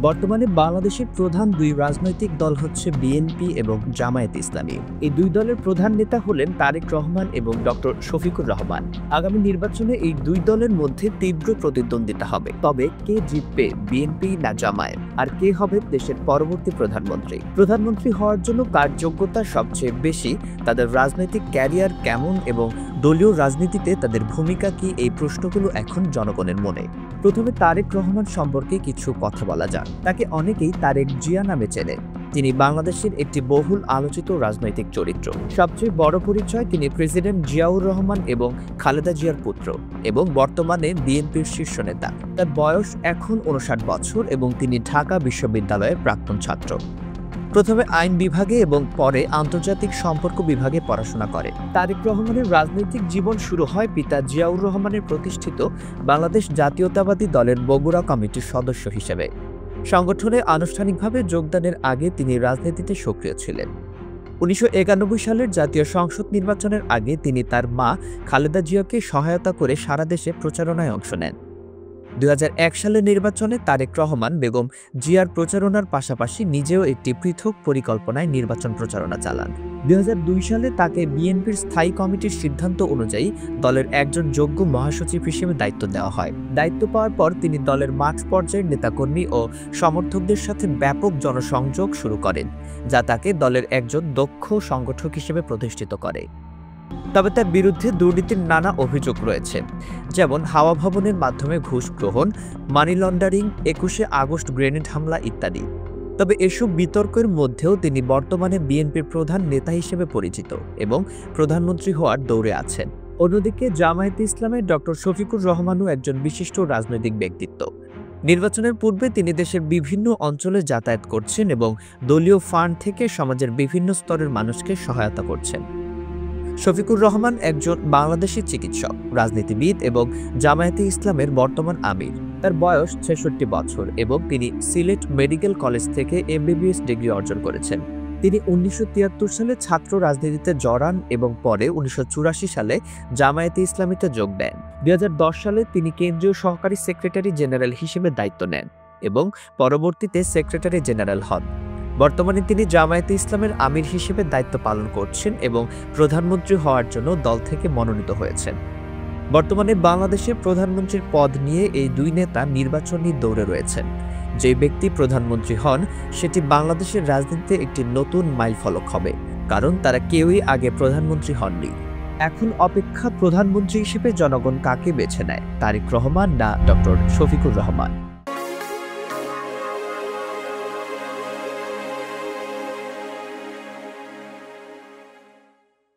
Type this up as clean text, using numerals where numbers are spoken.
বর্তমানে বাংলাদেশের প্রধান দুই রাজনৈতিক দল হচ্ছে বিএনপি এবং জামায়াতে ইসলামী। এই দুই দলের প্রধান নেতা হলেন তারেক রহমান এবং ডক্টর শফিকুর রহমান। আগামী নির্বাচনে এই দুই দলের মধ্যে তীব্র প্রতিদ্বন্দ্বিতা হবে। তবে কে জিতবে, বিএনপি না জামায়াত, আর কে হবে দেশের পরবর্তী প্রধানমন্ত্রী? প্রধানমন্ত্রী হওয়ার জন্য কার যোগ্যতা সবচেয়ে বেশি, তাদের রাজনৈতিক ক্যারিয়ার কেমন এবং দলীয় রাজনীতিতে তাদের ভূমিকা কি, এই প্রশ্নগুলো এখন জনগণের মনে। প্রথমে তারেক রহমান সম্পর্কে কিছু কথা বলা যাক। তাকে অনেকেই তারেক জিয়া নামে চেনে। তিনি বাংলাদেশের একটি বহুল আলোচিত রাজনৈতিক চরিত্র। সবচেয়ে বড় পরিচয়, তিনি প্রেসিডেন্ট জিয়াউর রহমান এবং খালেদা জিয়ার পুত্র এবং বর্তমানে বিএনপির শীর্ষ নেতা। তার বয়স এখন 59 বছর এবং তিনি ঢাকা বিশ্ববিদ্যালয়ের প্রাক্তন ছাত্র। প্রথমে আইন বিভাগে এবং পরে আন্তর্জাতিক সম্পর্ক বিভাগে পড়াশোনা করে। তারেক রহমানের রাজনৈতিক জীবন শুরু হয় পিতা জিয়াউর রহমানের প্রতিষ্ঠিত বাংলাদেশ জাতীয়তাবাদী দলের বগুড়া কমিটির সদস্য হিসেবে। সংগঠনে আনুষ্ঠানিকভাবে যোগদানের আগে তিনি রাজনীতিতে সক্রিয় ছিলেন। 1991 সালের জাতীয় সংসদ নির্বাচনের আগে তিনি তার মা খালেদা জিয়াকে সহায়তা করে সারা দেশে প্রচারণায় অংশ নেন। 2001 সালের নির্বাচনে তারেক রহমান বেগম জিয়ার প্রচারণার পাশাপাশি নিজেও একটি পৃথক পরিকল্পনায় নির্বাচন প্রচারণা চালান। 2002 সালে তাকে বিএনপির স্থায়ী কমিটির সিদ্ধান্ত অনুযায়ী দলের একজন যোগ্য মহাসচিব হিসেবে দায়িত্ব দেওয়া হয়। দায়িত্ব পাওয়ার পর তিনি দলের মাঠ পর্যায়ের নেতাকর্মী ও সমর্থকদের সাথে ব্যাপক জনসংযোগ শুরু করেন, যা তাকে দলের একজন দক্ষ সংগঠক হিসেবে প্রতিষ্ঠিত করে। তবে তার বিরুদ্ধে দুর্নীতির নানা অভিযোগ রয়েছে, যেমন হাওয়া ভবনের মাধ্যমে ঘুষ গ্রহণ, মানি লন্ডারিং, 21শে আগস্ট গ্রেনেড হামলা ইত্যাদি। তবে এসব বিতর্কের মধ্যেও তিনি বর্তমানে বিএনপির প্রধান নেতা হিসেবে পরিচিত এবং প্রধানমন্ত্রী হওয়ার দৌড়ে আছেন। অন্যদিকে জামায়াতে ইসলামের ডক্টর শফিকুর রহমানও একজন বিশিষ্ট রাজনৈতিক ব্যক্তিত্ব। নির্বাচনের পূর্বে তিনি দেশের বিভিন্ন অঞ্চলে যাতায়াত করছেন এবং দলীয় ফান্ড থেকে সমাজের বিভিন্ন স্তরের মানুষকে সহায়তা করছেন। শফিকুর রহমান একজন বাংলাদেশি চিকিৎসক, রাজনীতিবিদ এবং জামায়াতে ইসলামের বর্তমান আমির। তার বয়স 66 বছর এবং তিনি সিলেট মেডিকেল কলেজ থেকে এমবিবিএস ডিগ্রি অর্জন করেছেন। তিনি 1973 সালে ছাত্র রাজনীতিতে জড়ান এবং পরে 1984 সালে জামায়াতে ইসলামীতে যোগ দেন। 2010 সালে তিনি কেন্দ্রীয় সহকারী সেক্রেটারি জেনারেল হিসেবে দায়িত্ব নেন এবং পরবর্তীতে সেক্রেটারি জেনারেল হন। বর্তমানে তিনি জামায়াতে ইসলামের আমির হিসেবে দায়িত্ব পালন করছেন এবং প্রধানমন্ত্রী হওয়ার জন্য দল থেকে মনোনীত হয়েছেন। বর্তমানে বাংলাদেশের প্রধানমন্ত্রীর পদ নিয়ে এই দুই নেতা নির্বাচনী দৌড়ে রয়েছেন। যে ব্যক্তি প্রধানমন্ত্রী হন, সেটি বাংলাদেশের রাজনীতিতে একটি নতুন মাইলফলক হবে, কারণ তারা কেউই আগে প্রধানমন্ত্রী হননি। এখন অপেক্ষা প্রধানমন্ত্রী হিসেবে জনগণ কাকে বেছে নেয়, তারেক রহমান না ডক্টর শফিকুর রহমান।